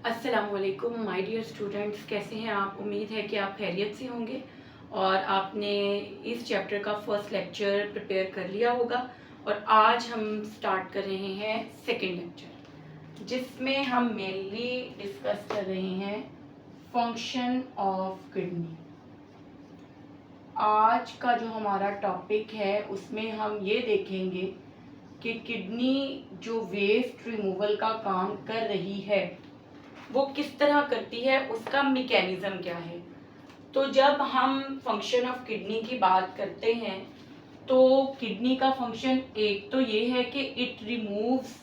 अस्सलामुअलैकुम my dear students, कैसे हैं आप। उम्मीद है कि आप खैरियत से होंगे और आपने इस चैप्टर का फर्स्ट लेक्चर प्रिपेयर कर लिया होगा। और आज हम स्टार्ट कर रहे हैं सेकंड लेक्चर, जिसमें हम मेनली डिस्कस कर रहे हैं फंक्शन ऑफ किडनी। आज का जो हमारा टॉपिक है उसमें हम ये देखेंगे कि किडनी जो वेस्ट रिमूवल का काम कर रही है वो किस तरह करती है, उसका मैकेनिज्म क्या है। तो जब हम फंक्शन ऑफ किडनी की बात करते हैं तो किडनी का फंक्शन एक तो ये है कि इट रिमूव्स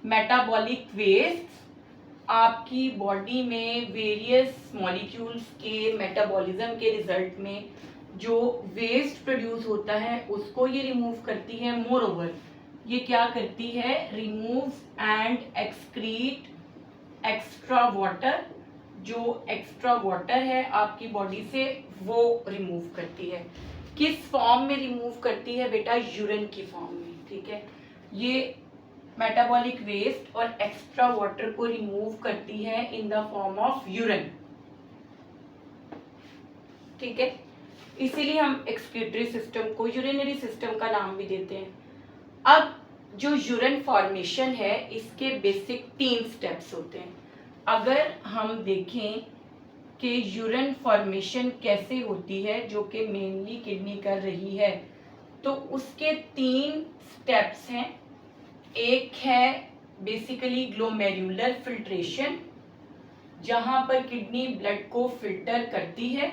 मेटाबॉलिक वेस्ट। आपकी बॉडी में वेरियस मॉलिक्यूल्स के मेटाबॉलिज्म के रिजल्ट में जो वेस्ट प्रोड्यूस होता है उसको ये रिमूव करती है। मोर ओवर ये क्या करती है, removes and excrete extra water. जो एक्स्ट्रा वाटर है आपकी बॉडी से वो रिमूव करती है। किस फॉर्म में रिमूव करती है बेटा, यूरिन की फॉर्म में। ठीक है, ये मेटाबॉलिक वेस्ट और एक्स्ट्रा वाटर को रिमूव करती है in the form of urine. ठीक है, इसीलिए हम एक्सक्रीटरी सिस्टम को यूरिनरी सिस्टम का नाम भी देते हैं। अब जो यूरिन फॉर्मेशन है इसके बेसिक 3 स्टेप्स होते हैं। अगर हम देखें कि यूरिन फॉर्मेशन कैसे होती है जो कि मेनली किडनी कर रही है, तो उसके 3 स्टेप्स हैं। एक है बेसिकली ग्लोमेरुलर फिल्ट्रेशन, जहां पर किडनी ब्लड को फिल्टर करती है।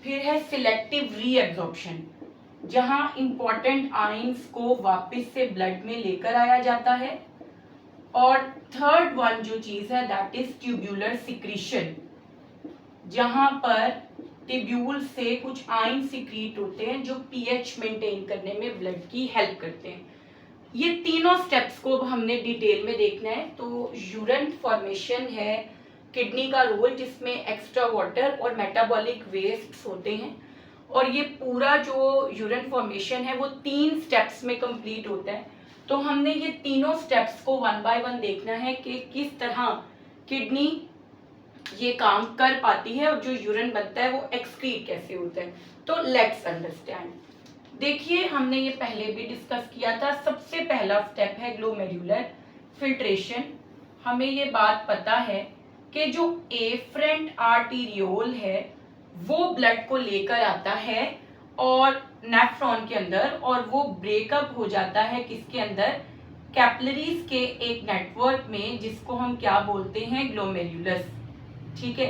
फिर है सिलेक्टिव रीएब्जॉर्प्शन, जहां इंपॉर्टेंट आयंस को वापस से ब्लड में लेकर आया जाता है। और थर्ड वन जो चीज है दैट इज ट्यूब्यूलर सिक्रीशन, जहां पर ट्यूब्यूल से कुछ आयन सिक्रीट होते हैं जो पीएच मेंटेन करने में ब्लड की हेल्प करते हैं। ये तीनों स्टेप्स को हमने डिटेल में देखना है। तो यूरिन फॉर्मेशन है किडनी का रोल, जिसमें एक्स्ट्रा वाटर और मेटाबॉलिक वेस्ट होते हैं। और ये पूरा जो यूरिन फॉर्मेशन है वो 3 स्टेप्स में कंप्लीट होता है। तो हमने ये तीनों स्टेप्स को 1 बाय 1 देखना है कि किस तरह किडनी ये काम कर पाती है और जो यूरिन बनता है वो एक्सक्रीट कैसे होता है। तो लेट्स अंडरस्टैंड। देखिए, हमने ये पहले भी डिस्कस किया था। सबसे पहला स्टेप है ग्लोमेरुलर फिल्ट्रेशन। हमें ये बात पता है कि जो एफरेंट आर्टीरियोल है वो ब्लड को लेकर आता है और नेफ्रॉन के अंदर, और वो ब्रेकअप हो जाता है किसके अंदर, कैपिलरीज के एक नेटवर्क में, जिसको हम क्या बोलते हैं, ग्लोमेरुलस। ठीक है,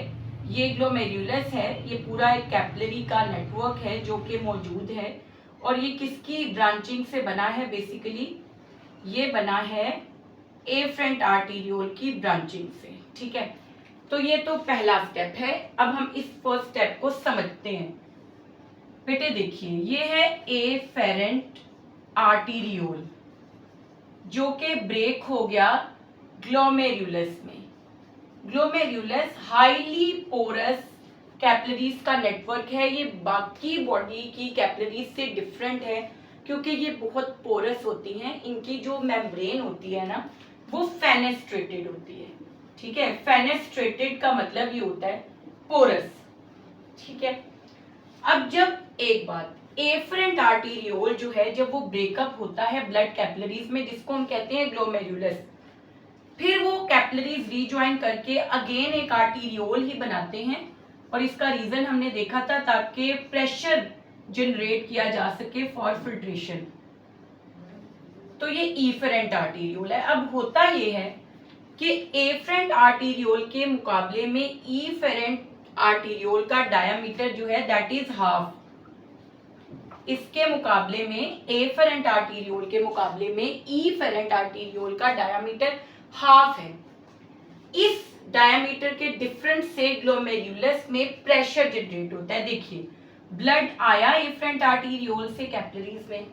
ये ग्लोमेरुलस है, ये पूरा एक कैपिलरी का नेटवर्क है जो कि मौजूद है। और ये किसकी ब्रांचिंग से बना है, बेसिकली ये बना है एफरेंट आर्टीरियोल की ब्रांचिंग से। ठीक है, तो ये तो पहला स्टेप है। अब हम इस फर्स्ट स्टेप को समझते हैं। बेटे देखिए, ये है एफेरेंट आर्टीरियोल जो कि ब्रेक हो गया ग्लोमेरुलस में। ग्लोमेरुलस हाईली पोरस कैपिलरीज का नेटवर्क है। ये बाकी बॉडी की कैपिलरीज से डिफरेंट है क्योंकि ये बहुत पोरस होती हैं। इनकी जो मेम्ब्रेन होती है ना वो फेनेस्ट्रेटेड होती है। ठीक है, फेनेस्ट्रेटेड का मतलब ये होता है पोरस। ठीक है, अब जब एक बात, एफरेंट आर्टीरियोल जो है जब वो ब्रेकअप होता है ब्लड कैपिलरीज में, जिसको हम कहते हैं ग्लोमेरुलस, फिर वो कैपिलरीज रीज्वाइन करके अगेन एक आर्टीरियोल ही बनाते हैं। और इसका रीजन हमने देखा था ताकि प्रेशर जनरेट किया जा सके फॉर फिल्ट्रेशन। तो ये इफेरेंट आर्टीरियोल है। अब होता ये है कि एफरेंट आर्टीरियोल के मुकाबले में इफेरेंट आर्टीरियोल का डायामीटर जो है दैट इज हाफ। इसके मुकाबले में, एफरेंट आर्टीरियोल के मुकाबले में इफेरेंट आर्टीरियोल का डायामीटर हाफ है। इस डायामीटर के डिफरेंस से ग्लोमेरुलस में प्रेशर जनरेट होता है। देखिए, ब्लड आया एफरेंट आर्टीरियोल से कैपिलरीज में,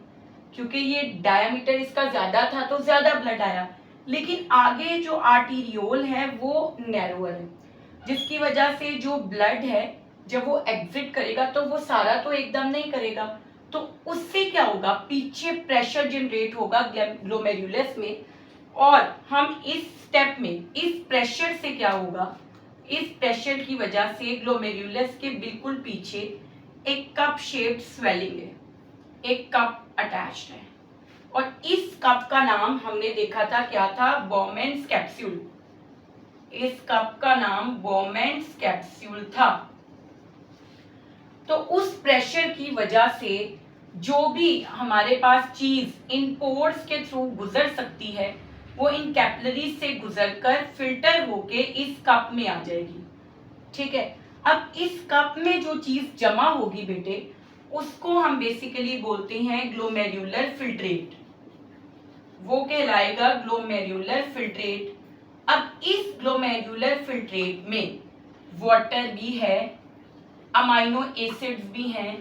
क्योंकि ये डायामीटर इसका ज्यादा था तो ज्यादा ब्लड आया। लेकिन आगे जो आर्टीरियोल है वो नैरोअर है, जिसकी वजह से जो ब्लड है जब वो एग्जिट करेगा तो वो सारा तो एकदम नहीं करेगा, तो उससे क्या होगा, पीछे प्रेशर जनरेट होगा ग्लोमेरुलस में और हम इस स्टेप में इस प्रेशर से क्या होगा, इस प्रेशर की वजह से ग्लोमेरुलस के बिल्कुल पीछे एक कप शेप्ड स्वेलिंग है, एक कप अटैच्ड है और इस कप का नाम हमने देखा था क्या था, बोमेन्स कैप्सूल। इस कप का नाम बोमेन्स कैप्सूल था। तो उस प्रेशर की वजह से जो भी हमारे पास चीज इन पोर्स के थ्रू गुजर सकती है वो इन कैपिलरीज से गुजरकर फिल्टर होके इस कप में आ जाएगी। ठीक है, अब इस कप में जो चीज जमा होगी बेटे उसको हम बेसिकली बोलते हैं ग्लोमेरुलर फिल्ट्रेट, वो कहलाएगा ग्लोमेरुलर फिल्ट्रेट। अब इस ग्लोमेरुलर फिल्ट्रेट में वाटर भी है, अमाइनो एसिड्स भी हैं,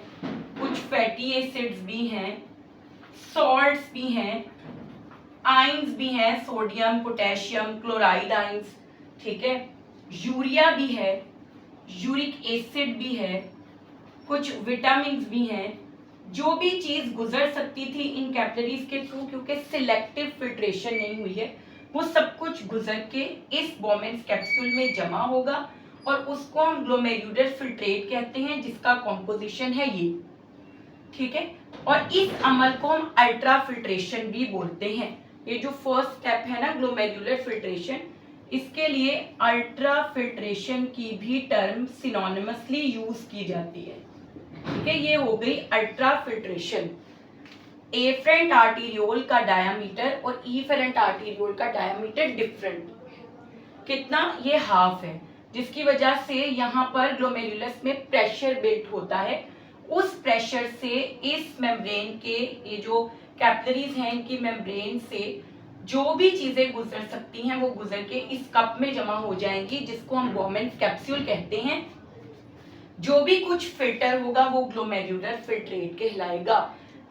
कुछ फैटी एसिड्स भी हैं, सॉल्ट्स भी हैं, आइंस भी हैं, सोडियम पोटेशियम क्लोराइड आइंस, ठीक है, यूरिया भी है, यूरिक एसिड भी है, कुछ विटामिन भी हैं। जो भी चीज गुजर सकती थी इन कैपिलरीज के थ्रू, क्योंकि सिलेक्टिव फिल्ट्रेशन नहीं हुई है, वो सब कुछ गुजर के इस बोमेन्स कैप्सूल में जमा होगा और उसको हम ग्लोमेरुलर फिल्ट्रेट कहते हैं, जिसका कॉम्पोजिशन है ये। ठीक है, और इस अमल को हम अल्ट्रा फिल्ट्रेशन भी बोलते हैं। ये जो फर्स्ट स्टेप है ना ग्लोमेरुलर फिल्ट्रेशन, इसके लिए अल्ट्रा फिल्ट्रेशन की भी टर्म सिनोनिमसली यूज की जाती है। ठीक है, ये हो गई अल्ट्रा फिल्ट्रेशन। एफरेंट आर्टीरियोल का डायामीटर और इफेरेंट आर्टीरियोल का डायामीटर डिफरेंट, कितना, ये हाफ है, जिसकी वजह से यहाँ पर ग्लोमेरुलस में प्रेशर बिल्ट होता है। उस प्रेशर से इस मेम्ब्रेन के, ये जो कैपिलरीज हैं इनकी मेम्ब्रेन से जो भी चीजें गुजर सकती हैं वो गुजर के इस कप में जमा हो जाएंगी, जिसको हम बोमेन्स कैप्सूल कहते हैं। जो भी कुछ फिल्टर होगा वो ग्लोमेरुलर फिल्ट्रेट कहलाएगा।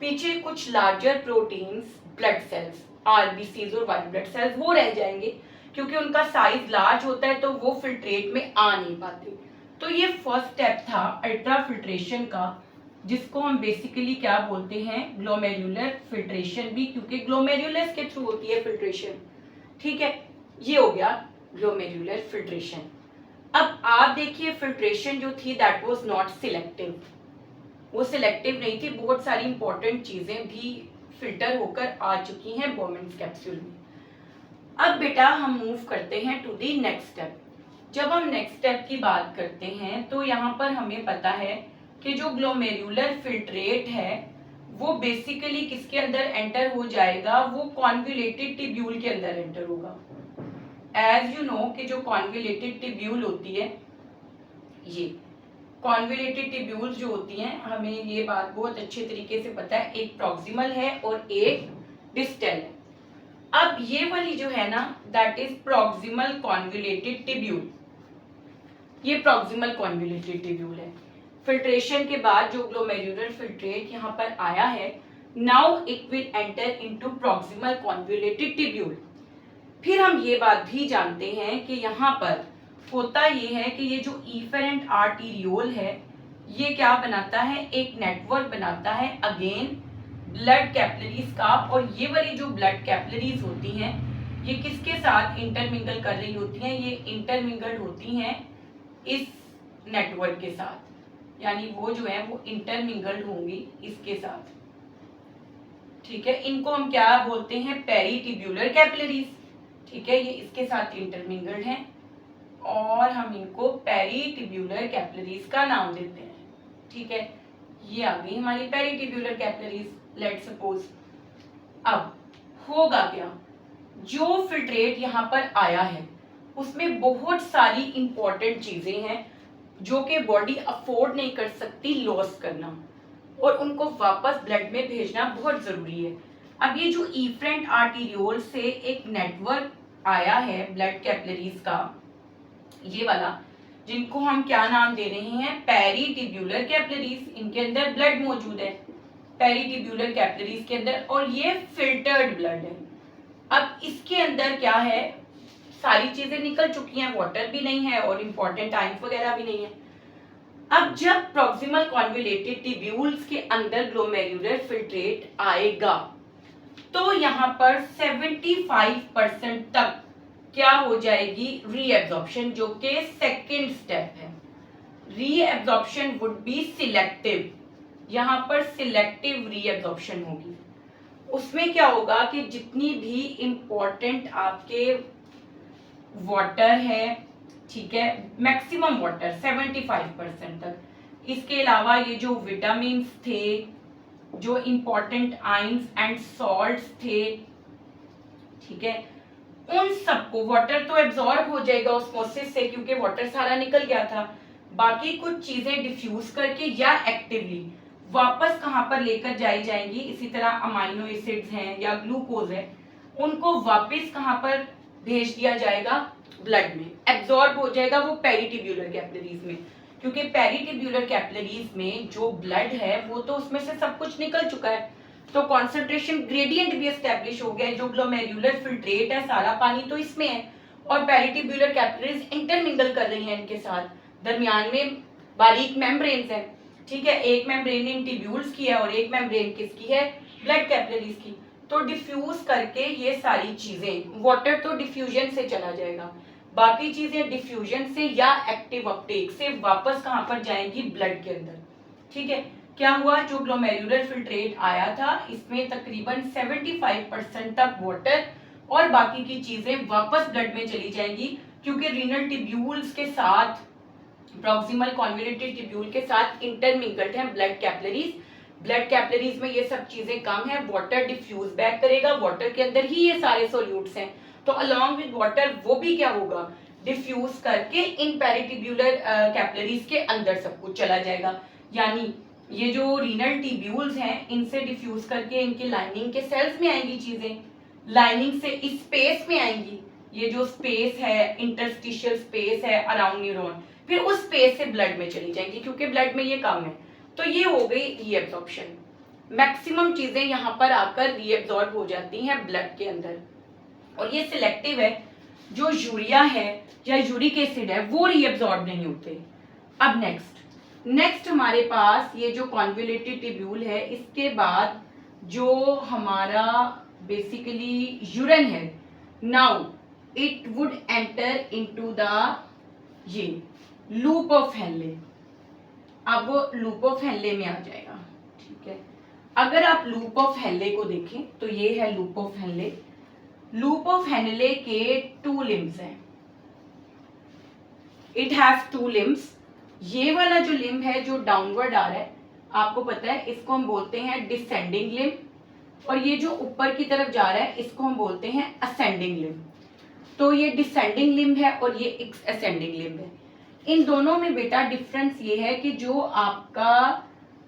पीछे कुछ larger proteins, blood cells, RBCs और व्हाइट ब्लड सेल्स वो रह जाएंगे, क्योंकि उनका साइज लार्ज होता है तो वो फिल्ट्रेट में आ नहीं पाते। तो ये फर्स्ट स्टेप था अल्ट्रा फिल्ट्रेशन का, जिसको हम बेसिकली क्या बोलते हैं, ग्लोमेरुलर फिल्ट्रेशन भी, क्योंकि ग्लोमेरुलस के थ्रू होती है फिल्ट्रेशन। ठीक है, ये हो गया ग्लोमेरुलर फिल्ट्रेशन। अब आप देखिए फिल्ट्रेशन जो थी दैट वाज नॉट सिलेक्टिव, वो सिलेक्टिव नहीं थी, बहुत सारी इंपॉर्टेंट चीजें भी फिल्टर होकर आ चुकी हैं बोमेन्स कैप्सूल में। अब बेटा हम मूव करते हैं टू दी नेक्स्ट स्टेप। जब हम नेक्स्ट स्टेप की बात करते हैं तो यहाँ पर हमें पता है कि जो ग्लोमेरुलर फिल्ट्रेट है वो बेसिकली किसके अंदर एंटर हो जाएगा, वो कॉन्वुलेटेड टिब्यूल के अंदर एंटर होगा। एज यू नो कि जो कॉन्वुलेटेड टिब्यूल होती है, ये कॉन्वुलेटेड टिब्यूल्स जो होती हैं, हमें ये बात बहुत अच्छे तरीके से पता है, एक प्रॉक्सिमल है और एक डिस्टल है। अब ये वाली जो है ना that is proximal convoluted tubule, ये प्रॉक्सिमल कॉन्वुलेटेड टिब्यूल है। फिल्ट्रेशन के बाद जो ग्लोमेरुलर फिल्ट्रेट यहाँ पर आया है, now it will enter into proximal convoluted tubule. फिर हम ये बात भी जानते हैं कि यहाँ पर होता ये है कि ये जो इफेरेंट आर्टीरियोल है ये क्या बनाता है, एक नेटवर्क बनाता है अगेन ब्लड कैपिलरीज का, और ये वाली जो ब्लड कैपिलरीज होती हैं ये किसके साथ इंटरमिंगल कर रही होती हैं, ये इंटरमिंगल्ड होती हैं इस नेटवर्क के साथ, यानी वो जो है वो इंटरमिंगल्ड होंगी इसके साथ। ठीक है, इनको हम क्या बोलते हैं, पेरीटिब्यूलर कैपिलरीज। ठीक है, ये इसके साथ इंटरमिंगल्ड हैं और हम इनको पेरीटिब्यूलर कैपिलरीज का नाम देते हैं। ठीक है, ये आ गई हमारी पेरीटिब्यूलर कैपिलरीज, लेट सपोज। अब होगा क्या, जो फिल्ट्रेट यहाँ पर आया है उसमें बहुत सारी इंपॉर्टेंट चीजें हैं जो कि बॉडी अफोर्ड नहीं कर सकती लॉस करना, और उनको वापस ब्लड में भेजना बहुत जरूरी है। अब ये जो इफरेंट आर्टीरियोल से एक नेटवर्क आया है ब्लड कैपिलरीज का, ये वाला, जिनको हम क्या नाम दे रहे हैं, पेरीटिब्यूलर कैपिलरीज, इनके अंदर ब्लड मौजूद है पेरीटिब्यूलर कैपिलरीज के अंदर, और ये फिल्टर्ड ब्लड है। अब इसके अंदर क्या है, सारी चीजें निकल चुकी हैं, वाटर भी नहीं है और इंपॉर्टेंट आइंस वगैरह भी नहीं है। अब जब प्रॉक्सिमल कॉन्वुलेटेड टिब्यूल्स के अंदर ग्लोमेरुलर फिल्ट्रेट आएगा तो यहाँ पर 75% तक क्या हो जाएगी रीएब्जॉर्प्शन, जो कि सेकेंड स्टेप है। रीएब्जॉर्प्शन वुड बी सिलेक्टिव, यहाँ पर सिलेक्टिव रीएब्जॉर्प्शन होगी। उसमें क्या होगा कि जितनी भी इंपॉर्टेंट आपके वाटर है, ठीक है, मैक्सिमम वाटर 75% तक, इसके अलावा ये जो विटामिन्स थे, जो इंपॉर्टेंट आयंस एंड सॉल्ट्स थे, ठीक है, उन सबको वाटर तो एब्जॉर्ब हो जाएगा ऑस्मोसिस से क्योंकि वाटर सारा निकल गया था। बाकी कुछ चीजें डिफ्यूज करके या एक्टिवली वापस कहां पर लेकर जाई जाएंगी, इसी तरह अमाइनो एसिड्स हैं या ग्लूकोज है, उनको वापस कहां पर भेज दिया जाएगा, ब्लड में एब्जॉर्ब हो जाएगा वो पेरिटिब्यूलर कैपिलरीज में, क्योंकि पेरिटिब्यूलर कैपिलरीज में जो ब्लड है वो तो उसमें से सब कुछ निकल चुका है, तो कॉन्सेंट्रेशन ग्रेडियंट भी एस्टेब्लिश हो गया है। जो ग्लोमेरुलर फिल्ट्रेट है सारा पानी तो इसमें है और पेरिटिब्यूलर कैपिलरीज इंटरमिंगल कर रही हैं इनके साथ, दरमियान में बारीक मेम्ब्रेन्स हैं, ठीक है, एक मेम्ब्रेन इन ट्यूब्यूल्स की है और एक मेम्ब्रेन किसकी है, ब्लड कैपिलरीज की। तो डिफ्यूज करके ये सारी चीजें, वाटर तो डिफ्यूजन से चला जाएगा, बाकी चीजें डिफ्यूजन से या एक्टिव अपटेक से वापस कहां पर जाएंगी, ब्लड के अंदर, ठीक है। क्या हुआ, जो ग्लोमेरुलर फिल्ट्रेट आया था इसमें तकरीबन 75% तक वाटर और बाकी की चीजें वापस ब्लड में चली जाएंगी, क्योंकि रीनल ट्यूब्यूल्स के साथ, प्रॉक्सिमल कॉन्वोल्यूटेड ट्यूब्यूल के साथ इंटरमिंगल्ड है ब्लड कैपिलरीज। ब्लड कैपिलरीज में ये सब चीजें कम है, वाटर डिफ्यूज बैक करेगा, वाटर के अंदर ही ये सारे सोल्यूट्स हैं, तो अलोंग विद वाटर वो भी क्या होगा, डिफ्यूज करके इन पेरिटिब्यूलर कैपिलरीज के अंदर सब कुछ चला जाएगा। यानी ये जो रीनल ट्यूब्यूल्स हैं इनसे डिफ्यूज करके इनके लाइनिंग के सेल्स में आएंगी चीजें, लाइनिंग से इस स्पेस में आएंगी, ये जो स्पेस है इंटरस्टिशियल स्पेस है अराउंड न्यूरॉन, फिर उस स्पेस से ब्लड में चली जाएंगी क्योंकि ब्लड में ये कम है। तो ये हो गई रीएब्जॉर्प्शन, मैक्सिमम चीजें यहाँ पर आकर रीएब्जॉर्ब हो जाती हैं ब्लड के अंदर, और ये सिलेक्टिव है। जो यूरिया है या यूरिक एसिड है वो रीएब्जॉर्ब नहीं होते। अब नेक्स्ट हमारे पास ये जो कॉन्वोल्यूटेड ट्यूब्यूल है, इसके बाद जो हमारा बेसिकली यूरिन है, now it would enter into the ये लूप ऑफ हेनले। अब वो लूप ऑफ हेनले में आ जाएगा, ठीक है। अगर आप लूप ऑफ हेनले को देखें तो ये है loop of Henle. Loop of Henle के 2 लिम्स हैं, इट हैज 2 लिम्स। ये वाला जो लिम्ब है जो डाउनवर्ड आ रहा है, आपको पता है इसको हम बोलते हैं डिसेंडिंग लिम्ब, और ये जो ऊपर की तरफ जा रहा है इसको हम बोलते हैं असेंडिंग लिम्ब। तो ये डिसेंडिंग लिम्ब है और ये असेंडिंग लिम्ब है। इन दोनों में बेटा डिफरेंस ये है कि जो आपका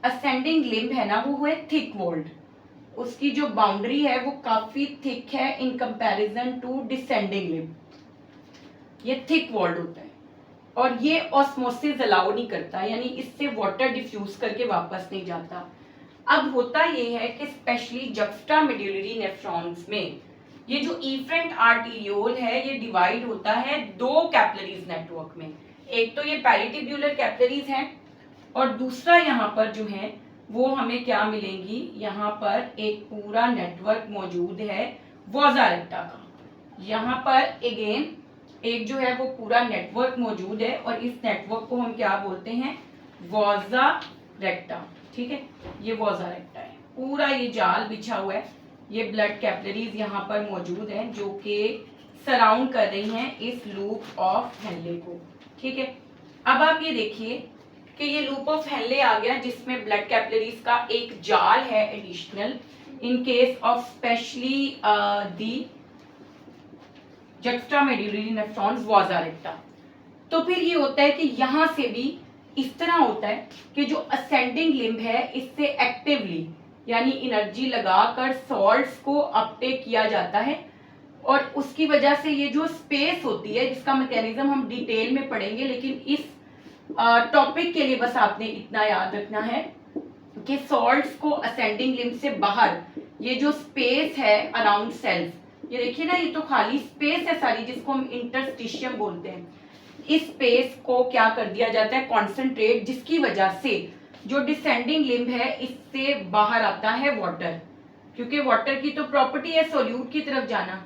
असेंडिंग लिम्ब है ना वो है थिक वॉल्ड, उसकी जो बाउंड्री है वो काफी थिक है in comparison to descending limb, ये थिक वॉल्ड होता है और ये ऑस्मोसिस अलाउ नहीं करता, यानी इससे वाटर डिफ्यूज करके वापस नहीं जाता। अब होता ये है कि स्पेशली जक्स्टामेडुलरी नेफ्रॉन्स में ये जो इफरेंट आर्टीरियोल है ये डिवाइड होता है 2 कैपिलरीज नेटवर्क में, एक तो ये पेरिटिब्यूलर कैपिलरीज हैं और दूसरा यहाँ पर जो है वो हमें क्या मिलेंगी, यहाँ पर एक पूरा नेटवर्क मौजूद है वॉजा रेक्टा का। यहाँ पर अगेन एक जो है वो पूरा नेटवर्क मौजूद है और इस नेटवर्क को हम क्या बोलते हैं, वॉजा रेक्टा, ठीक है। ये वॉजा रेक्टा है, पूरा ये जाल बिछा हुआ है, ये ब्लड कैपिलरीज यहाँ पर मौजूद हैं जो कि सराउंड कर रही हैं इस लूप ऑफ हेनले को, ठीक है। अब आप ये देखिए कि ये लूप ऑफ हेनले आ गया जिसमें ब्लड कैपिलरीज का एक जाल है additional in case of specially the juxtamedullary nephrons vasa recta. तो फिर ये होता है कि यहाँ से भी इस तरह होता है कि जो असेंडिंग लिम्ब है इससे एक्टिवली यानी एनर्जी लगाकर सॉल्ट्स को अपटेक किया जाता है और उसकी वजह से ये जो स्पेस होती है जिसका मैकेनिज्म हम डिटेल में पढ़ेंगे, लेकिन इस टॉपिक के लिए बस आपने इतना याद रखना है कि सॉल्ट्स को असेंडिंग लिम्ब से बाहर ये जो स्पेस है अराउंड सेल्स, ये देखिए ना, ये तो खाली स्पेस है सारी जिसको हम इंटरस्टिशियम बोलते हैं, इस स्पेस को क्या कर दिया जाता है, कॉन्सेंट्रेट, जिसकी वजह से जो डिसेंडिंग लिम्ब है इससे बाहर आता है वाटर, क्योंकि वाटर की तो प्रॉपर्टी है सोल्यूट की तरफ जाना,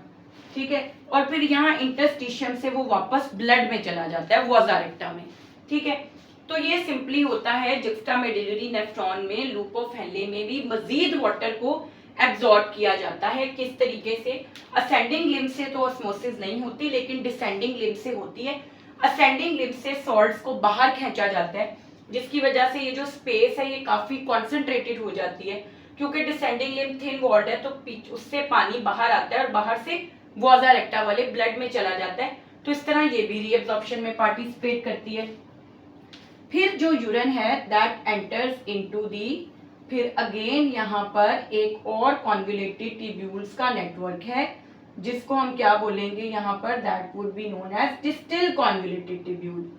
ठीक है। और फिर यहाँ इंटरस्टिशियम से वो वापस ब्लड में चला जाता है वॉजा रेक्टा में, ठीक है। तो ये सिंपली होता है जुक्स्टामेडुलरी नेफ्रॉन में, लूप ऑफ हेनले में भी मजीद वाटर को एब्जॉर्ब किया जाता है। किस तरीके से? असेंडिंग लिम्ब से तो ऑस्मोसिस नहीं होती, लेकिन डिसेंडिंग लिम्ब से होती है। असेंडिंग लिम्ब से सॉल्ट्स को बाहर खींचा जाता है, जिसकी वजह से ये जो स्पेस है ये काफी कॉन्सेंट्रेटेड हो जाती है, क्योंकि डिसेंडिंग लिम्ब थिन वॉल्ड है तो उससे पानी बाहर आता है और बाहर से वॉजा रेक्टा वाले ब्लड में चला जाता है। तो इस तरह ये भी रीअब्जॉर्प्शन में पार्टिसिपेट करती है। फिर जो यूरिन है दैट एंटर्स इनटू दी, फिर अगेन यहाँ पर एक और कॉन्वुलेटेड ट्यूब्यूल्स का नेटवर्क है, जिसको हम क्या बोलेंगे यहाँ पर, that would be known as distal convoluted tubule.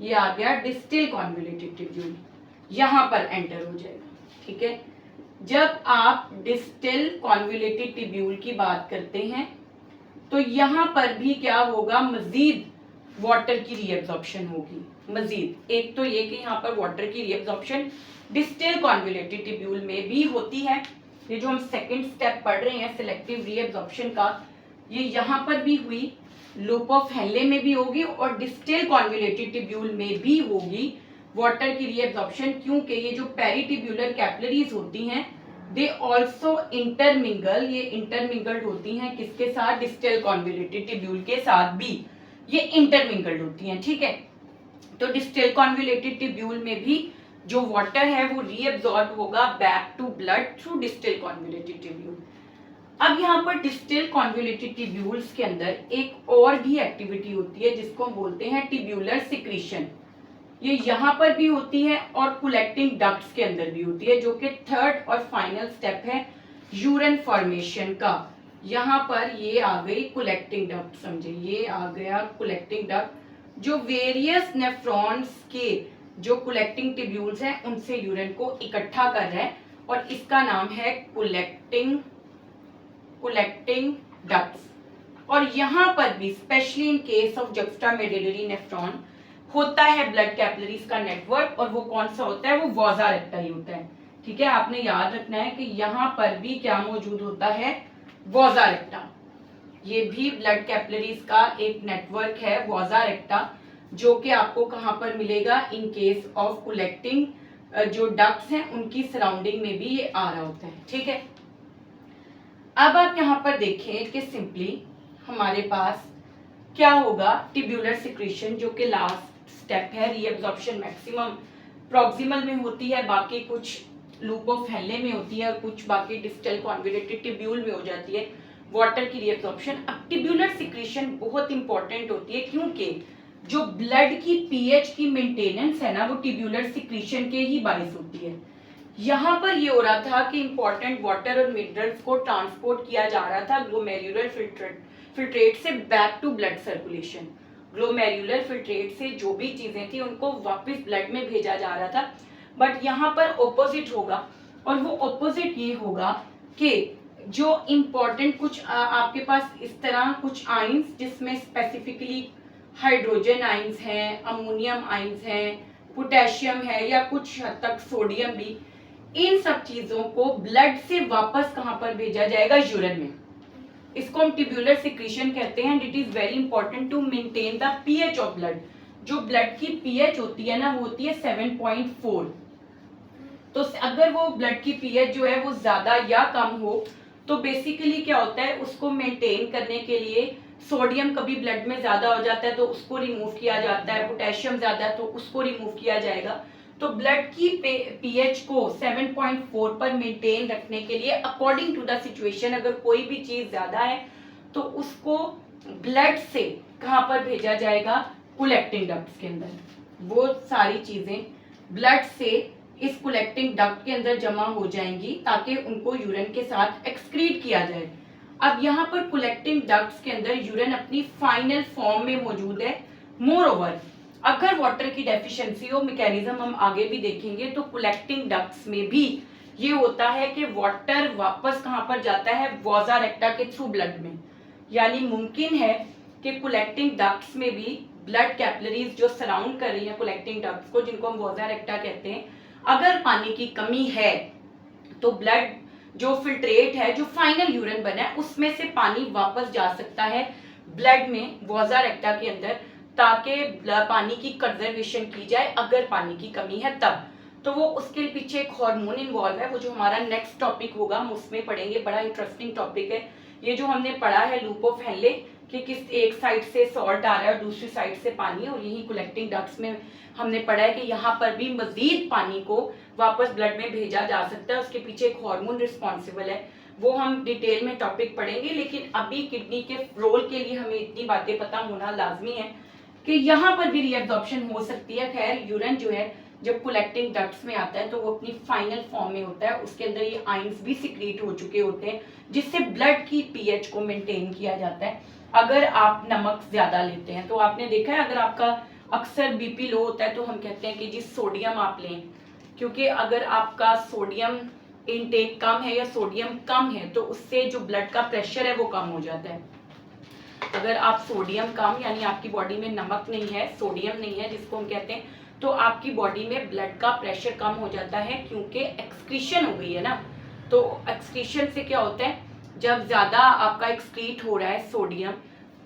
ये आ गया डिस्टल कॉन्वुलेटेड ट्यूब्यूल, यहाँ पर एंटर हो जाएगा, ठीक है। जब आप डिस्टल कॉन्वुलेटेड ट्यूब्यूल की बात करते हैं तो यहाँ पर भी क्या होगा, मजीद वाटर की रीअब्जॉर्प्शन होगी। मजीद एक तो ये कि यहाँ पर वाटर की रीअब्जॉर्प्शन डिस्टल कॉन्वुलेटेड ट्यूब्यूल में भी होती है। ये जो हम सेकंड स्टेप पढ़ रहे हैं सिलेक्टिव रीअब्जॉर्प्शन का, ये यहाँ पर भी हुई, लूप ऑफ हेनले में भी होगी और डिस्टल कॉन्वुलेटेड ट्यूब्यूल में भी होगी वाटर की रीअब्जॉर्प्शन, क्योंकि ये जो पेरिट्यूब्यूलर कैपिलरीज होती हैं दे ऑल्सो इंटरमिंगल, ये इंटरमिंगल्ड होती हैं किसके साथ, डिस्टल कॉन्वुलेटेड ट्यूब्यूल के साथ भी ये इंटरमिंगल्ड होती हैं, ठीक है। तो डिस्टल कॉन्वुलेटेड ट्यूब्यूल में भी जो वाटर है वो रीअब्सॉर्ब होगा back to blood through distal convoluted tubule. अब यहाँ पर डिस्टल कॉन्वुलेटेड ट्यूब्यूल्स के अंदर एक और भी एक्टिविटी होती है जिसको हम बोलते हैं ट्यूब्यूलर सिक्रीशन। ये यहाँ पर भी होती है और कलेक्टिंग डक्ट्स के अंदर भी होती है, जो कि थर्ड और फाइनल स्टेप है यूरिन फॉर्मेशन का। यहाँ पर ये आ गई कलेक्टिंग डक्ट, समझे, ये आ गया कलेक्टिंग डक्ट, जो वेरियस नेफ्रॉन्स के जो कलेक्टिंग ट्यूब्यूल्स हैं उनसे यूरिन को इकट्ठा कर रहा है और इसका नाम है कलेक्टिंग डक्ट्स। और यहाँ पर भी specially in case of juxtamedullary nephron होता है ब्लड कैपिलरीज का नेटवर्क, और वो कौन सा होता है, वो वॉजा रेक्टा ही होता है, ठीक है। आपने याद रखना है कि यहाँ पर भी क्या मौजूद होता है, वॉजा रेक्टा। ये भी ब्लड कैपिलरीज का एक नेटवर्क है वॉजा रेक्टा, जो कि आपको कहाँ पर मिलेगा, इन केस ऑफ कलेक्टिंग जो डक्ट्स हैं उनकी सराउंडिंग में भी ये आ रहा होता है, ठीक है। अब आप यहाँ पर देखें कि सिंपली हमारे पास क्या होगा, ट्यूब्यूलर सिक्रीशन जो कि लास्ट स्टेप है, रीअब्जॉर्प्शन मैक्सिमम प्रॉक्सिमल में होती है, बाकी कुछ लूप ऑफ हेनले में होती है और कुछ बाकी डिस्टल कॉन्वुलेटेड ट्यूब्यूल में हो जाती है वाटर की रीअब्जॉर्प्शन। अब ट्यूब्यूलर सिक्रीशन बहुत इंपॉर्टेंट होती है, क्योंकि जो ब्लड की पीएच की मेंटेनेंस है ना, वो ट्यूब्यूलर सिक्रीशन के ही बाइस होती है। यहाँ पर ये हो रहा था कि इंपॉर्टेंट वाटर और मिनरल्स को ट्रांसपोर्ट किया जा रहा था ग्लोमेरुलर फिल्ट्रेट से back to blood circulation. Glomerular filtrate से जो भी चीजें थी उनको वापस ब्लड में भेजा जा रहा था, बट यहाँ पर ऑपोजिट होगा, और वो ऑपोजिट ये होगा कि जो इम्पोर्टेंट कुछ आपके पास इस तरह कुछ आइंस जिसमें स्पेसिफिकली हाइड्रोजन आइंस हैं, अमोनियम आइंस हैं, पोटेशियम है या कुछ हद तक सोडियम भी, इन सब चीजों को ब्लड से वापस कहाँ पर भेजा जाएगा, यूरिन में। इसको हम ट्यूब्यूलर सिक्रीशन कहते हैं। It is very important to maintain the pH of blood. जो ब्लड की पीएच होती है ना, वो होती है 7.4। तो अगर वो ब्लड की पीएच जो है वो ज्यादा या कम हो तो बेसिकली क्या होता है, उसको मेंटेन करने के लिए सोडियम कभी ब्लड में ज्यादा हो जाता है तो उसको रिमूव किया जाता है, पोटेशियम ज्यादा है तो उसको रिमूव किया जाएगा। तो ब्लड की पीएच को 7.4 पर मेंटेन रखने के लिए अकॉर्डिंग टू द सिचुएशन अगर कोई भी चीज ज्यादा है तो उसको ब्लड से कहां पर भेजा जाएगा, कलेक्टिंग डक्ट्स के अंदर। वो सारी चीजें ब्लड से इस कलेक्टिंग डक्ट के अंदर जमा हो जाएंगी ताकि उनको यूरिन के साथ एक्सक्रीट किया जाए। अब यहाँ पर कलेक्टिंग डक्ट्स के अंदर यूरिन अपनी फाइनल फॉर्म में मौजूद है। मोर ओवर अगर वाटर की डेफिशिएंसी हो, मैकेनिज्म हम आगे भी देखेंगे, तो कलेक्टिंग डक्ट्स में भी ये होता है कि वाटर वापस कहाँ पर जाता है, वॉजा रेक्टा के थ्रू ब्लड में। यानी मुमकिन है कि कलेक्टिंग डक्ट्स में भी ब्लड कैपिलरीज जो सराउंड कर रही है कलेक्टिंग डक्ट्स को, जिनको हम वॉजा रेक्टा कहते हैं, अगर पानी की कमी है तो ब्लड जो फिल्ट्रेट है, जो फाइनल यूरिन बना है, उसमें से पानी वापस जा सकता है ब्लड में वॉजा रेक्टा के अंदर, ताकि पानी की कंजर्वेशन की जाए अगर पानी की कमी है तब। तो वो उसके पीछे एक हार्मोन इन्वॉल्व है, वो जो हमारा नेक्स्ट टॉपिक होगा हम उसमें पढ़ेंगे, बड़ा इंटरेस्टिंग टॉपिक है ये जो हमने पढ़ा है लूप ऑफ हेनले, कि किस एक साइड से सॉल्ट आ रहा है और दूसरी साइड से पानी, और यही कलेक्टिंग डक्ट्स में हमने पढ़ा है कि यहाँ पर भी मजीद पानी को वापस ब्लड में भेजा जा सकता है, उसके पीछे एक हार्मोन रिस्पॉन्सिबल है, वो हम डिटेल में टॉपिक पढ़ेंगे। लेकिन अभी किडनी के रोल के लिए हमें इतनी बातें पता होना लाजमी है कि यहाँ पर भी रीएब्जॉर्प्शन हो सकती है। खैर यूरिन जो है जब कलेक्टिंग डक्ट्स में आता है तो वो अपनी फाइनल फॉर्म में होता है, उसके अंदर ये आयंस भी सिक्रीट हो चुके होते हैं, जिससे ब्लड की पीएच को मेंटेन किया जाता है। अगर आप नमक ज्यादा लेते हैं तो आपने देखा है, अगर आपका अक्सर बीपी लो होता है तो हम कहते हैं कि जी सोडियम आप लें, क्योंकि अगर आपका सोडियम इनटेक कम है या सोडियम कम है तो उससे जो ब्लड का प्रेशर है वो कम हो जाता है। अगर आप सोडियम कम, यानी आपकी बॉडी में नमक नहीं है, सोडियम नहीं है जिसको हम कहते हैं, तो आपकी बॉडी में ब्लड का प्रेशर कम हो जाता है, क्योंकि एक्सक्रीशन हो गई है ना। तो एक्सक्रीशन से क्या होता है, जब ज्यादा आपका एक्सक्रीट हो रहा है सोडियम,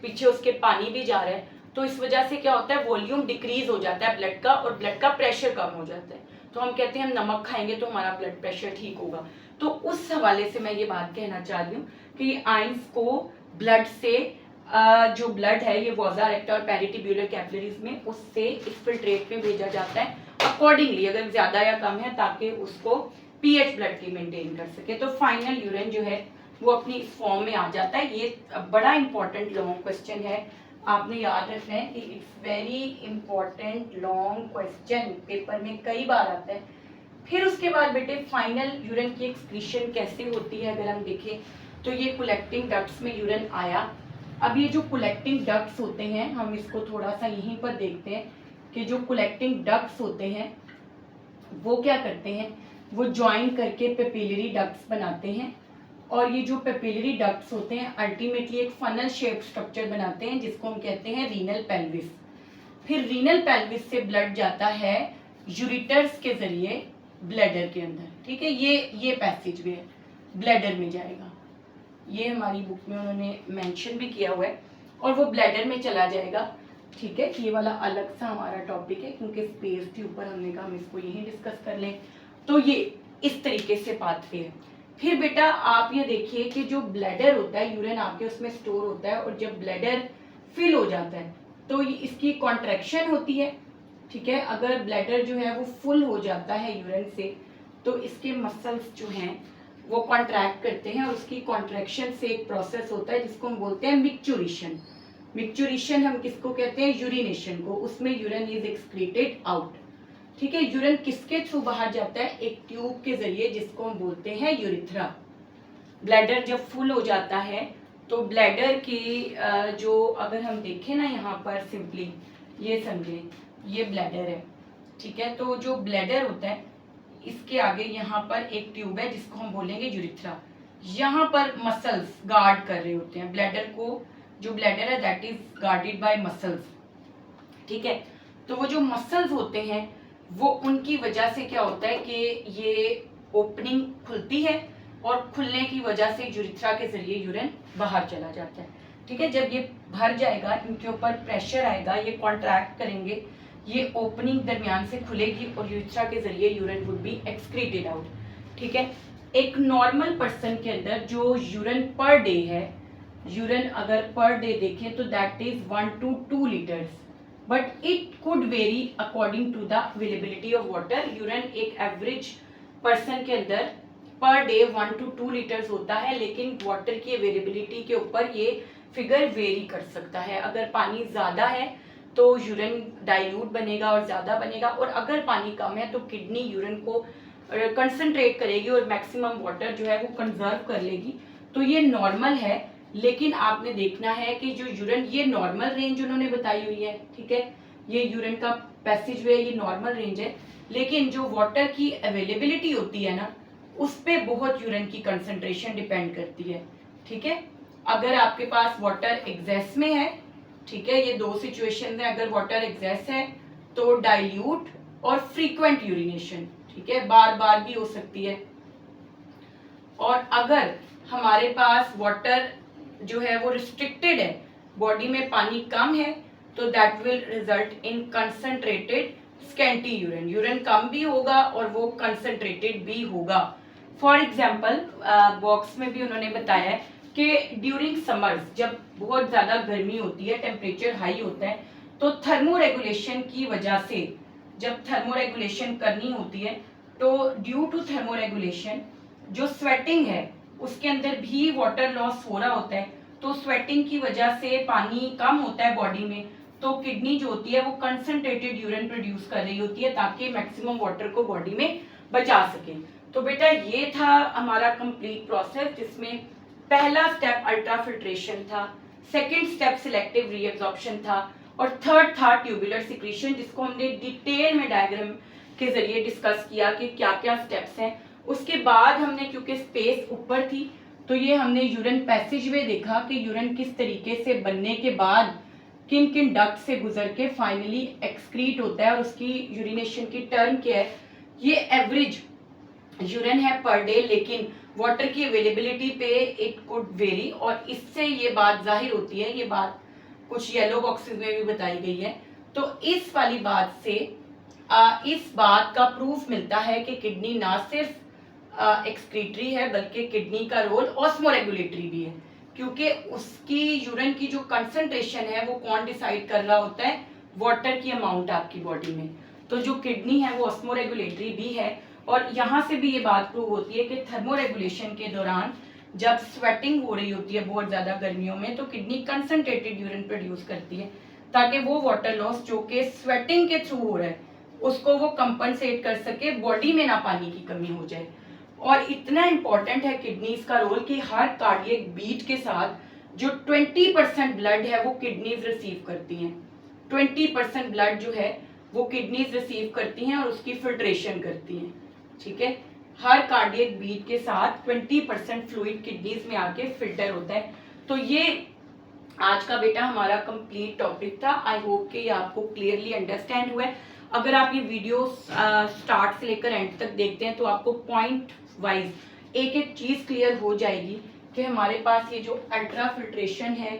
पीछे उसके पानी भी जा रहा है, तो इस वजह से क्या होता है, वॉल्यूम डिक्रीज हो जाता है ब्लड का और ब्लड का प्रेशर कम हो जाता है। तो हम कहते हैं हम नमक खाएंगे तो हमारा ब्लड प्रेशर ठीक होगा। तो उस हवाले से मैं ये बात कहना चाह रही हूँ कि आयंस को ब्लड से जो ब्लड है ये वॉजा रेक्टा और पेरिटिब्यूलर कैपिलरीज में, उससे इस फिल्ट्रेट में भेजा जाता है अकॉर्डिंगली, अगर ज्यादा या कम है, ताकि उसको पीएच ब्लड की मेंटेन कर सके। तो फाइनल यूरिन जो है वो अपनी इस फॉर्म में आ जाता है। ये बड़ा इंपॉर्टेंट लॉन्ग क्वेश्चन है, आपने याद रखना है कि it's very important long question, paper में कई बार आता है। फिर उसके बाद बेटे फाइनल यूरिन की एक्सक्रीशन कैसे होती है, अगर हम देखें तो ये कलेक्टिंग डक्ट्स में यूरिन आया। अब ये जो कलेक्टिंग डक्ट्स होते हैं, हम इसको थोड़ा सा यहीं पर देखते हैं कि जो कलेक्टिंग डक्ट्स होते हैं वो क्या करते हैं, वो ज्वाइन करके पेपिलरी डक्ट्स बनाते हैं, और ये जो पेपिलरी डक्ट्स होते हैं अल्टीमेटली एक फनल शेप स्ट्रक्चर बनाते हैं जिसको हम कहते हैं रीनल पेल्विस। फिर रीनल पेल्विस से ब्लड जाता है यूरिटर्स के जरिए ब्लैडर के अंदर, ठीक है, ये पैसेज वे है, ब्लैडर में जाएगा, ये हमारी बुक में उन्होंने मेंशन भी किया हुआ है, और वो ब्लैडर में चला जाएगा, ठीक है। ये वाला अलग सा हमारा टॉपिक है क्योंकि स्पेस के ऊपर हमने कहा हम इसको यहीं डिस्कस कर लें। तो ये इस तरीके से पाथवे है। फिर बेटा आप ये देखिए कि जो ब्लैडर होता है, यूरिन आपके उसमें स्टोर होता है, और जब ब्लैडर फिल हो जाता है तो इसकी कॉन्ट्रैक्शन होती है, ठीक है। अगर ब्लैडर जो है वो फुल हो जाता है यूरिन से तो इसके मसल्स जो हैं वो कॉन्ट्रैक्ट करते हैं, और उसकी कॉन्ट्रैक्शन से एक प्रोसेस होता है जिसको हम बोलते हैं मिक्चुरेशन। मिक्चुरेशन हम किसको कहते हैं, यूरिनेशन को, उसमें यूरिन इज एक्सक्रीटेड आउट, ठीक है। यूरिन किसके थ्रू बाहर जाता है, एक ट्यूब के जरिए जिसको हम बोलते हैं यूरिथ्रा। ब्लैडर जब फुल हो जाता है तो ब्लैडर की जो अगर हम देखें ना, यहाँ पर सिंपली ये समझे, ये ब्लैडर है, ठीक है। तो जो ब्लैडर होता है इसके आगे यहाँ पर एक ट्यूब है जिसको हम बोलेंगे यूरिथ्रा। यहाँ पर मसल्स गार्ड कर रहे होते हैं ब्लैडर को, जो ब्लैडर है that is guarded by muscles, ठीक है। तो वो जो मसल्स होते हैं वो उनकी वजह से क्या होता है कि ये ओपनिंग खुलती है, और खुलने की वजह से यूरिथ्रा के जरिए यूरिन बाहर चला जाता है, ठीक है। जब ये भर जाएगा, इनके ऊपर प्रेशर आएगा, ये कॉन्ट्रैक्ट करेंगे, ये ओपनिंग दरमियान से खुलेगी और यूरिथ्रा के जरिए urine would be excreted out, ठीक है। एक नॉर्मल पर्सन के अंदर जो यूरिन पर डे है, यूरिन अगर पर डे देखें तो that is 1 to 2 litres, but it could vary according to the availability of water. Urine एक एवरेज पर्सन के अंदर पर डे 1 to 2 लीटर्स होता है, लेकिन वाटर की अवेलेबिलिटी के ऊपर ये फिगर वेरी कर सकता है। अगर पानी ज़्यादा है तो यूरिन डाइल्यूट बनेगा और ज़्यादा बनेगा, और अगर पानी कम है तो किडनी यूरिन को कंसंट्रेट करेगी और मैक्सिमम वाटर जो है वो कंजर्व कर लेगी। तो ये नॉर्मल है, लेकिन आपने देखना है कि जो यूरिन, ये नॉर्मल रेंज उन्होंने बताई हुई है, ठीक है, ये यूरिन का पैसेज वे, ये नॉर्मल रेंज है, लेकिन जो वाटर की अवेलेबिलिटी होती है ना, उस पे बहुत यूरिन की कंसंट्रेशन डिपेंड करती है, ठीक है। अगर आपके पास वाटर एक्सेस में है, ठीक है, ये दो सिचुएशन है, अगर वाटर एक्सेस है तो डाइल्यूट और फ्रीक्वेंट यूरिनेशन, ठीक है, बार बार भी हो सकती है। और अगर हमारे पास वाटर जो है वो रिस्ट्रिक्टेड है, बॉडी में पानी कम है, तो that will result in concentrated scanty urine. Urine कम भी होगा और वो कंसंट्रेटेड भी होगा। फॉर एग्जाम्पल बॉक्स में भी उन्होंने बताया है कि ड्यूरिंग समर्स जब बहुत ज़्यादा गर्मी होती है, टेम्परेचर हाई होता है, तो थर्मो रेगुलेशन की वजह से जब थर्मो रेगुलेशन करनी होती है तो ड्यू टू थर्मो रेगुलेशन जो स्वेटिंग है उसके अंदर भी वाटर लॉस हो रहा होता है। तो स्वेटिंग की वजह से पानी कम होता है बॉडी में, तो किडनी जो होती है वो कंसंट्रेटेड यूरिन प्रोड्यूस कर रही होती है ताकि मैक्सिमम वाटर को बॉडी में बचा सके। तो बेटा ये था हमारा कंप्लीट प्रोसेस, जिसमें पहला स्टेप अल्ट्राफिल्ट्रेशन था, सेकंड स्टेप सिलेक्टिव रीएब्जॉर्प्शन था, और थर्ड था ट्यूबुलर सिक्रीशन, जिसको हमने डिटेल में डायग्राम के जरिए डिस्कस किया कि क्या क्या स्टेप्स हैं। उसके बाद हमने, क्योंकि स्पेस ऊपर थी, तो ये हमने यूरिन पैसेज वे देखा कि यूरिन किस तरीके से बनने के बाद किन किन डक्ट से गुजर के फाइनली एक्सक्रीट होता है और उसकी यूरिनेशन की टर्म क्या है। ये एवरेज यूरिन है पर डे, लेकिन वाटर की अवेलेबिलिटी पे इट कुड वेरी, और इससे ये बात जाहिर होती है, ये बात कुछ येलो बॉक्सेस में भी बताई गई है। तो इस वाली बात से इस बात का प्रूफ मिलता है कि किडनी ना सिर्फ एक्सक्रीटरी है बल्कि किडनी का रोल ऑस्मोरेगुलेटरी भी है, क्योंकि उसकी यूरिन की जो कंसंट्रेशन है वो कौन डिसाइड कर रहा होता है, वाटर की अमाउंट आपकी बॉडी में। तो जो किडनी है वो ऑस्मोरेगुलेटरी भी है, और यहाँ से भी ये बात प्रूव होती है कि थर्मोरेगुलेशन के दौरान जब स्वेटिंग हो रही होती है बहुत ज़्यादा गर्मियों में, तो किडनी कंसंट्रेटेड यूरिन प्रोड्यूस करती है ताकि वो वाटर लॉस जो कि स्वेटिंग के थ्रू हो रहा है उसको वो कंपनसेट कर सके, बॉडी में ना पानी की कमी हो जाए। और इतना इंपॉर्टेंट है किडनीज का रोल कि हर कार्डियक बीट के साथ जो 20% ब्लड है वो किडनीज रिसीव करती हैं। 20% ब्लड जो है वो किडनीज रिसीव करती हैं और उसकी फिल्ट्रेशन करती हैं। ठीक है, हर कार्डियक बीट के साथ 20% फ्लूइड किडनीज में आके फिल्टर होता है। तो ये आज का बेटा हमारा कंप्लीट टॉपिक था। आई होप कि ये आपको क्लियरली अंडरस्टैंड हुआ है। अगर आप ये वीडियो स्टार्ट से लेकर एंड तक देखते हैं तो आपको पॉइंट वाइज एक एक चीज क्लियर हो जाएगी कि हमारे पास ये जो अल्ट्रा फिल्ट्रेशन है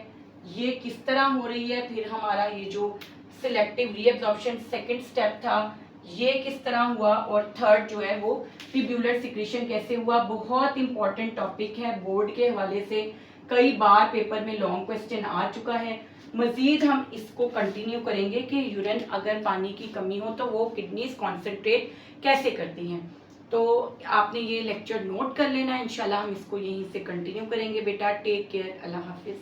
ये किस तरह हो रही है, फिर हमारा ये जो सिलेक्टिव रीअब्जॉर्प्शन सेकंड स्टेप था ये किस तरह हुआ, और थर्ड जो है वो ट्यूब्यूलर सिक्रीशन कैसे हुआ। बहुत इंपॉर्टेंट टॉपिक है, बोर्ड के हवाले से कई बार पेपर में लॉन्ग क्वेश्चन आ चुका है। मजीद हम इसको कंटिन्यू करेंगे कि यूरिन अगर पानी की कमी हो तो वो किडनीज कॉन्सेंट्रेट कैसे करती हैं। तो आपने ये लेक्चर नोट कर लेना, इंशाल्लाह हम इसको यहीं से कंटिन्यू करेंगे बेटा। टेक केयर, अल्लाह हाफिज।